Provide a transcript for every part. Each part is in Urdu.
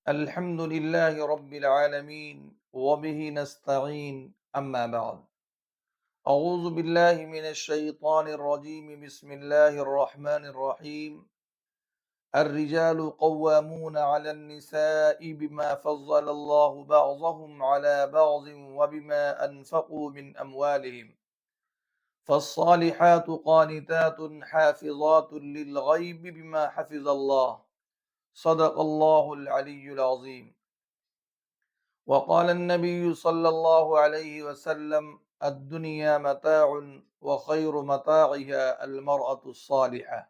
الحمد لله رب العالمين وبه نستعين أما بعد أعوذ بالله من الشيطان الرجيم بسم الله الرحمن الرحيم الرجال قوامون على النساء بما فضل الله بعضهم على بعض وبما أنفقوا من أموالهم فالصالحات قانتات حافظات للغيب بما حفظ الله صدق الله العلي العظيم وقال النبي صلى الله عليه وسلم الدنيا متاع وخير متاعها المرأة الصالحة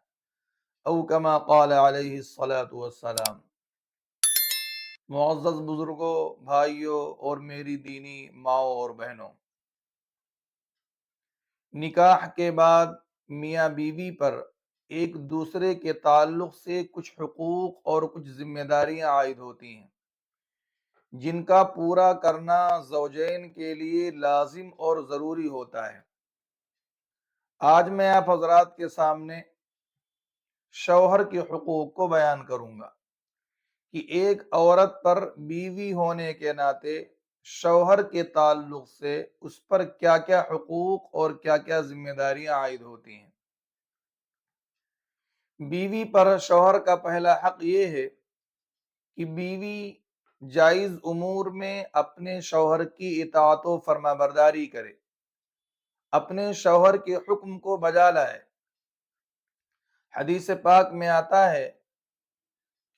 او كما قال علیہ الصلاۃ والسلام۔ معزز بزرگوں، بھائیوں اور میری دینی ماؤں اور بہنوں، نکاح کے بعد میاں بیوی پر ایک دوسرے کے تعلق سے کچھ حقوق اور کچھ ذمہ داریاں عائد ہوتی ہیں جن کا پورا کرنا زوجین کے لیے لازم اور ضروری ہوتا ہے۔ آج میں آپ حضرات کے سامنے شوہر کے حقوق کو بیان کروں گا کہ ایک عورت پر بیوی ہونے کے ناطے شوہر کے تعلق سے اس پر کیا کیا حقوق اور کیا کیا ذمہ داریاں عائد ہوتی ہیں۔ بیوی پر شوہر کا پہلا حق یہ ہے کہ بیوی جائز امور میں اپنے شوہر کی اطاعت و فرما برداری کرے، اپنے شوہر کے حکم کو بجا لائے۔ حدیث پاک میں آتا ہے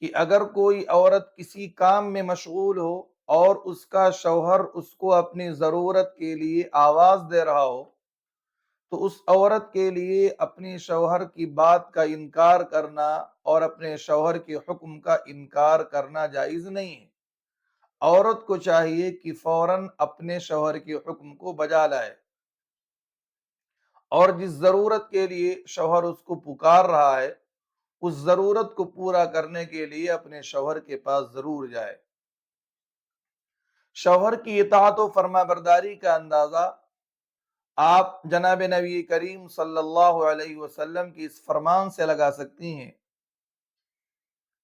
کہ اگر کوئی عورت کسی کام میں مشغول ہو اور اس کا شوہر اس کو اپنی ضرورت کے لیے آواز دے رہا ہو تو اس عورت کے لیے اپنے شوہر کی بات کا انکار کرنا اور اپنے شوہر کے حکم کا انکار کرنا جائز نہیں ہے۔ عورت کو چاہیے کہ فوراً اپنے شوہر کے حکم کو بجا لائے اور جس ضرورت کے لیے شوہر اس کو پکار رہا ہے اس ضرورت کو پورا کرنے کے لیے اپنے شوہر کے پاس ضرور جائے۔ شوہر کی اطاعت و فرما برداری کا اندازہ آپ جناب نبی کریم صلی اللہ علیہ وسلم کی اس فرمان سے لگا سکتی ہیں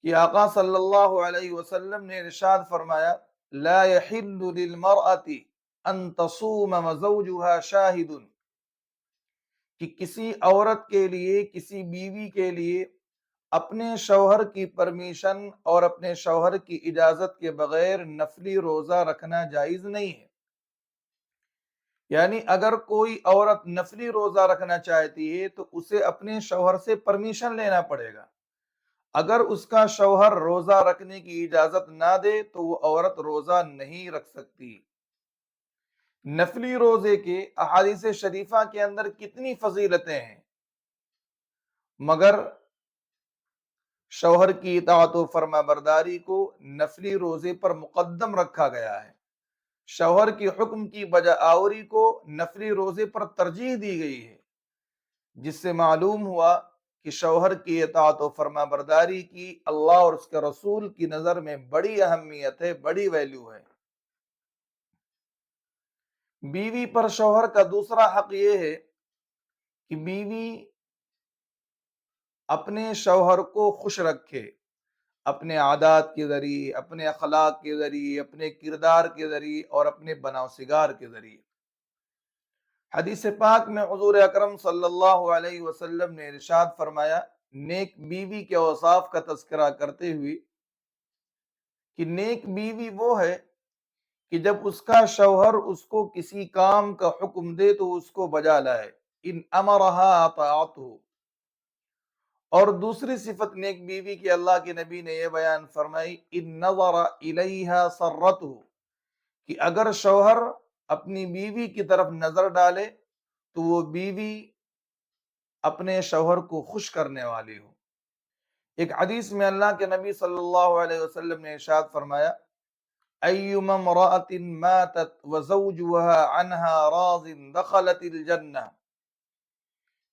کہ آقا صلی اللہ علیہ وسلم نے ارشاد فرمایا لا يحل للمرأة ان تصوم وزوجها شاہد، کہ کسی عورت کے لیے، کسی بیوی کے لیے اپنے شوہر کی پرمیشن اور اپنے شوہر کی اجازت کے بغیر نفلی روزہ رکھنا جائز نہیں ہے۔ یعنی اگر کوئی عورت نفلی روزہ رکھنا چاہتی ہے تو اسے اپنے شوہر سے پرمیشن لینا پڑے گا۔ اگر اس کا شوہر روزہ رکھنے کی اجازت نہ دے تو وہ عورت روزہ نہیں رکھ سکتی۔ نفلی روزے کے احادیث شریفہ کے اندر کتنی فضیلتیں ہیں، مگر شوہر کی اطاعت و فرما برداری کو نفلی روزے پر مقدم رکھا گیا ہے، شوہر کی حکم کی بجا آوری کو نفلی روزے پر ترجیح دی گئی ہے، جس سے معلوم ہوا کہ شوہر کی اطاعت و فرما برداری کی اللہ اور اس کے رسول کی نظر میں بڑی اہمیت ہے، بڑی ویلیو ہے۔ بیوی پر شوہر کا دوسرا حق یہ ہے کہ بیوی اپنے شوہر کو خوش رکھے، اپنے عادات کے ذریعے، اپنے اخلاق کے ذریعے، اپنے کردار کے ذریعے اور اپنے بناؤ سگار کے ذریعے۔ حدیث پاک میں حضور اکرم صلی اللہ علیہ وسلم نے ارشاد فرمایا نیک بیوی کے اوصاف کا تذکرہ کرتے ہوئے کہ نیک بیوی وہ ہے کہ جب اس کا شوہر اس کو کسی کام کا حکم دے تو اس کو بجا لائے، ان امرها اطاعته۔ اور دوسری صفت نیک بیوی کی اللہ کے نبی نے یہ بیان فرمائی ان نظر الیہا سرته، کہ اگر شوہر اپنی بیوی کی طرف نظر ڈالے تو وہ بیوی اپنے شوہر کو خوش کرنے والی ہو۔ ایک حدیث میں اللہ کے نبی صلی اللہ علیہ وسلم نے ارشاد فرمایا ایما امرأة ماتت وزوجها عنها راض دخلت الجنہ،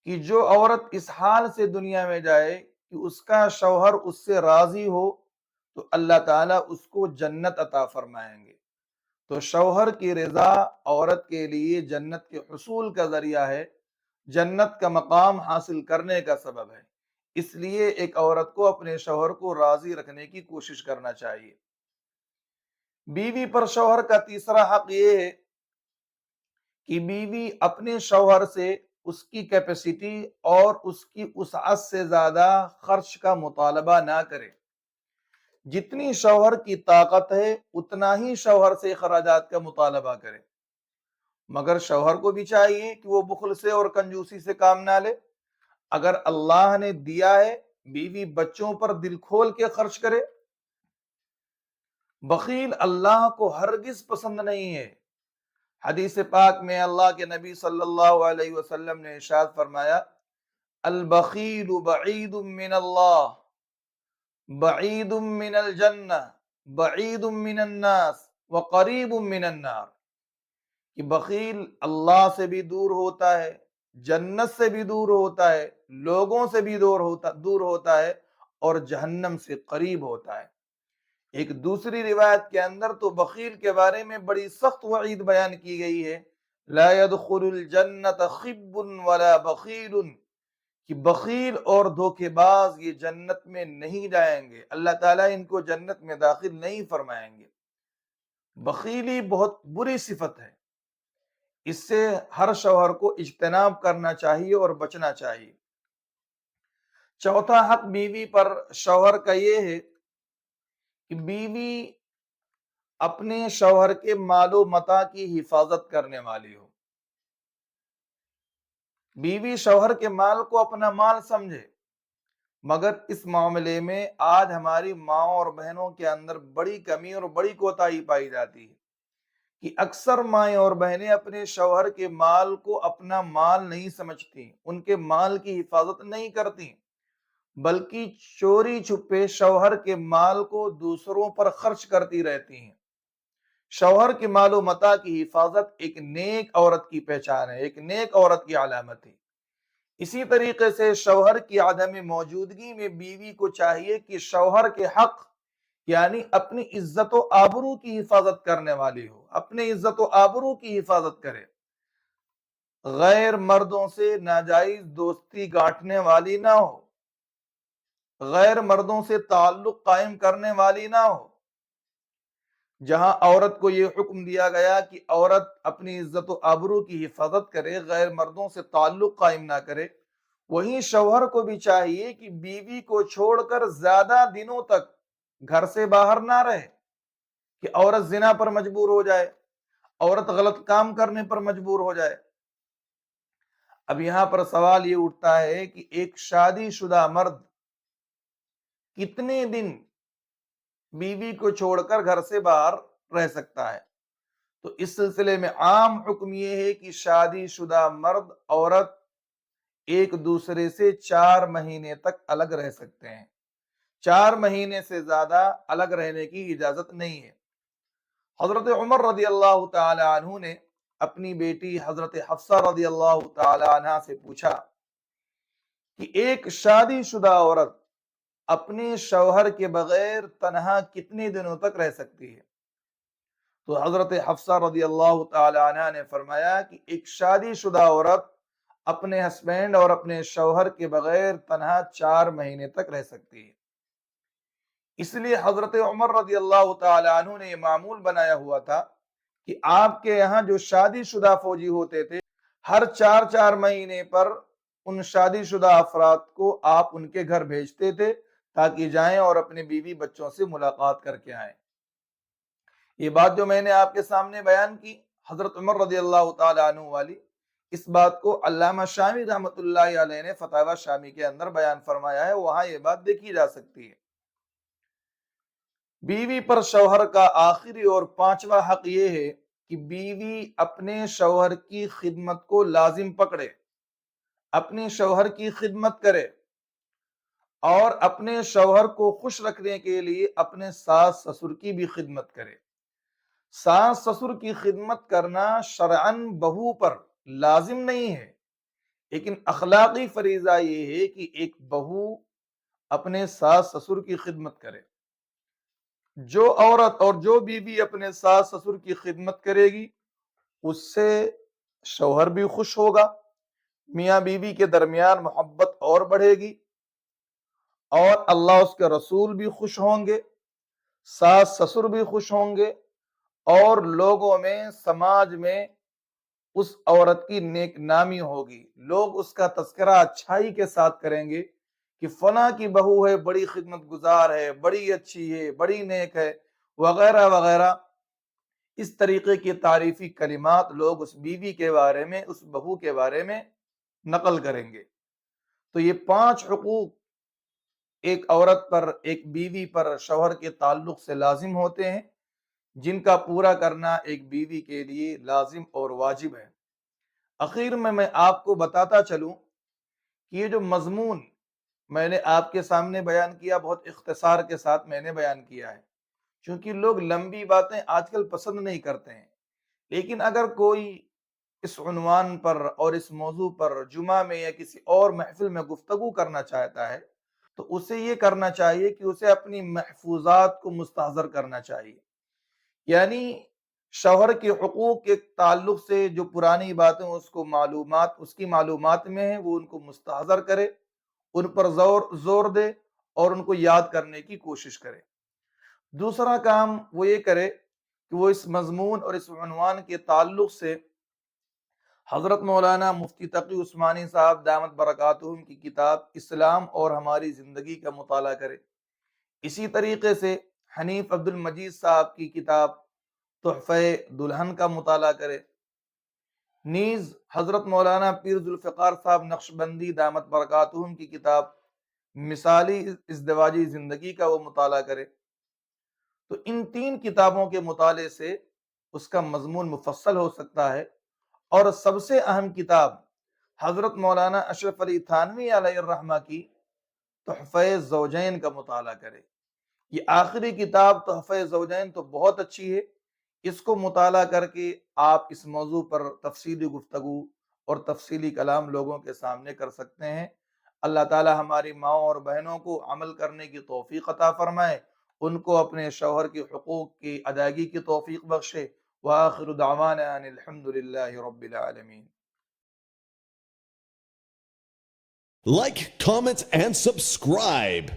کہ جو عورت اس حال سے دنیا میں جائے کہ اس کا شوہر اس سے راضی ہو تو اللہ تعالیٰ اس کو جنت عطا فرمائیں گے۔ تو شوہر کی رضا عورت کے لیے جنت کے حصول کا ذریعہ ہے، جنت کا مقام حاصل کرنے کا سبب ہے۔ اس لیے ایک عورت کو اپنے شوہر کو راضی رکھنے کی کوشش کرنا چاہیے۔ بیوی پر شوہر کا تیسرا حق یہ ہے کہ بیوی اپنے شوہر سے اس کی کیپیسٹی اور اس کی وسعت سے زیادہ خرچ کا مطالبہ نہ کرے۔ جتنی شوہر کی طاقت ہے اتنا ہی شوہر سے اخراجات کا مطالبہ کرے، مگر شوہر کو بھی چاہیے کہ وہ بخل سے اور کنجوسی سے کام نہ لے۔ اگر اللہ نے دیا ہے، بیوی بچوں پر دل کھول کے خرچ کرے۔ بخیل اللہ کو ہرگز پسند نہیں ہے۔ حدیث پاک میں اللہ کے نبی صلی اللہ علیہ وسلم نے ارشاد فرمایا، البخیل بعید من اللہ، بعید من الجنہ، بعید من الناس، وقریب من النار، کہ بخیل اللہ سے بھی دور ہوتا ہے، جنت سے بھی دور ہوتا ہے، لوگوں سے بھی دور ہوتا ہے، اور جہنم سے قریب ہوتا ہے۔ ایک دوسری روایت کے اندر تو بخیل کے بارے میں بڑی سخت وعید بیان کی گئی ہے، لا يدخل الجنت خب ولا بخیل، کہ بخیل اور دھوکے باز یہ جنت میں نہیں جائیں گے، اللہ تعالیٰ ان کو جنت میں داخل نہیں فرمائیں گے۔ بخیلی بہت بری صفت ہے، اس سے ہر شوہر کو اجتناب کرنا چاہیے اور بچنا چاہیے۔ چوتھا حق بیوی پر شوہر کا یہ ہے کہ بیوی اپنے شوہر کے مال و متاع کی حفاظت کرنے والی ہو۔ بیوی شوہر کے مال کو اپنا مال سمجھے، مگر اس معاملے میں آج ہماری ماں اور بہنوں کے اندر بڑی کمی اور بڑی کوتاہی پائی جاتی ہے کہ اکثر مائیں اور بہنیں اپنے شوہر کے مال کو اپنا مال نہیں سمجھتی، ان کے مال کی حفاظت نہیں کرتی، بلکہ چوری چھپے شوہر کے مال کو دوسروں پر خرچ کرتی رہتی ہیں۔ شوہر کے مال و متاع کی حفاظت ایک نیک عورت کی پہچان ہے، ایک نیک عورت کی علامت ہے۔ اسی طریقے سے شوہر کی عدم موجودگی میں بیوی کو چاہیے کہ شوہر کے حق یعنی اپنی عزت و آبرو کی حفاظت کرنے والی ہو، اپنی عزت و آبرو کی حفاظت کرے، غیر مردوں سے ناجائز دوستی گانٹنے والی نہ ہو، غیر مردوں سے تعلق قائم کرنے والی نہ ہو۔ جہاں عورت کو یہ حکم دیا گیا کہ عورت اپنی عزت و آبرو کی حفاظت کرے، غیر مردوں سے تعلق قائم نہ کرے، وہیں شوہر کو بھی چاہیے کہ بیوی کو چھوڑ کر زیادہ دنوں تک گھر سے باہر نہ رہے، کہ عورت زنا پر مجبور ہو جائے، عورت غلط کام کرنے پر مجبور ہو جائے۔ اب یہاں پر سوال یہ اٹھتا ہے کہ ایک شادی شدہ مرد کتنے دن بیوی کو چھوڑ کر گھر سے باہر رہ سکتا ہے؟ تو اس سلسلے میں عام حکم یہ ہے کہ شادی شدہ مرد عورت ایک دوسرے سے 4 مہینے تک الگ رہ سکتے ہیں، 4 مہینے سے زیادہ الگ رہنے کی اجازت نہیں ہے۔ حضرت عمر رضی اللہ تعالی عنہ نے اپنی بیٹی حضرت حفصہ رضی اللہ تعالی عنہ سے پوچھا کہ ایک شادی شدہ عورت اپنے شوہر کے بغیر تنہا کتنے دنوں تک رہ سکتی ہے؟ تو حضرت حفصہ رضی اللہ تعالی عنہ نے فرمایا کہ ایک شادی شدہ عورت اپنے ہسبینڈ اور اپنے شوہر کے بغیر تنہا 4 مہینے تک رہ سکتی ہے۔ اس لیے حضرت عمر رضی اللہ تعالی عنہ نے یہ معمول بنایا ہوا تھا کہ آپ کے یہاں جو شادی شدہ فوجی ہوتے تھے، ہر 4 مہینے پر ان شادی شدہ افراد کو آپ ان کے گھر بھیجتے تھے تاکہ جائیں اور اپنے بیوی بچوں سے ملاقات کر کے آئیں۔ یہ بات جو میں نے آپ کے سامنے بیان کی حضرت عمر رضی اللہ تعالی عنہ والی، اس بات کو علامہ شامی رحمۃ اللہ علیہ نے فتاوی شامی کے اندر بیان فرمایا ہے، وہاں یہ بات دیکھی جا سکتی ہے۔ بیوی پر شوہر کا آخری اور 5واں حق یہ ہے کہ بیوی اپنے شوہر کی خدمت کو لازم پکڑے، اپنے شوہر کی خدمت کرے، اور اپنے شوہر کو خوش رکھنے کے لیے اپنے ساس سسر کی بھی خدمت کرے۔ ساس سسر کی خدمت کرنا شرعاً بہو پر لازم نہیں ہے، لیکن اخلاقی فریضہ یہ ہے کہ ایک بہو اپنے ساس سسر کی خدمت کرے۔ جو عورت اور جو بیوی اپنے ساس سسر کی خدمت کرے گی اس سے شوہر بھی خوش ہوگا، میاں بیوی کے درمیان محبت اور بڑھے گی، اور اللہ اس کے رسول بھی خوش ہوں گے، ساس سسر بھی خوش ہوں گے، اور لوگوں میں سماج میں اس عورت کی نیک نامی ہوگی، لوگ اس کا تذکرہ اچھائی کے ساتھ کریں گے کہ فلاں کی بہو ہے، بڑی خدمت گزار ہے، بڑی اچھی ہے، بڑی نیک ہے، وغیرہ وغیرہ۔ اس طریقے کی تعریفی کلمات لوگ اس بیوی کے بارے میں، اس بہو کے بارے میں نقل کریں گے۔ تو یہ 5 حقوق ایک عورت پر، ایک بیوی پر شوہر کے تعلق سے لازم ہوتے ہیں، جن کا پورا کرنا ایک بیوی کے لیے لازم اور واجب ہے۔ اخیر میں آپ کو بتاتا چلوں کہ یہ جو مضمون میں نے آپ کے سامنے بیان کیا، بہت اختصار کے ساتھ میں نے بیان کیا ہے، چونکہ لوگ لمبی باتیں آج کل پسند نہیں کرتے ہیں۔ لیکن اگر کوئی اس عنوان پر اور اس موضوع پر جمعہ میں یا کسی اور محفل میں گفتگو کرنا چاہتا ہے تو اسے یہ کرنا چاہیے کہ اسے اپنی محفوظات کو مستحضر کرنا چاہیے، یعنی شوہر کے حقوق کے تعلق سے جو پرانی باتیں اس کی معلومات میں ہیں، وہ ان کو مستحضر کرے، ان پر زور دے اور ان کو یاد کرنے کی کوشش کرے۔ دوسرا کام وہ یہ کرے کہ وہ اس مضمون اور اس عنوان کے تعلق سے حضرت مولانا مفتی تقی عثمانی صاحب دامت برکاتہم کی کتاب اسلام اور ہماری زندگی کا مطالعہ کرے۔ اسی طریقے سے حنیف عبد المجید صاحب کی کتاب تحفہ دلہن کا مطالعہ کرے۔ نیز حضرت مولانا پیر ذوالفقار صاحب نقشبندی دامت برکاتہم کی کتاب مثالی ازدواجی زندگی کا وہ مطالعہ کرے۔ تو ان 3 کتابوں کے مطالعے سے اس کا مضمون مفصل ہو سکتا ہے۔ اور سب سے اہم کتاب حضرت مولانا اشرف علی تھانوی علیہ الرحمہ کی تحفہ زوجین کا مطالعہ کرے۔ یہ آخری کتاب تحفہ زوجین تو بہت اچھی ہے، اس کو مطالعہ کر کے آپ اس موضوع پر تفصیلی گفتگو اور تفصیلی کلام لوگوں کے سامنے کر سکتے ہیں۔ اللہ تعالی ہماری ماؤں اور بہنوں کو عمل کرنے کی توفیق عطا فرمائے، ان کو اپنے شوہر کے حقوق کی ادائیگی کی توفیق بخشے۔ وآخر دعوانا ان الحمد للہ رب العالمین۔ Like, comment, and subscribe.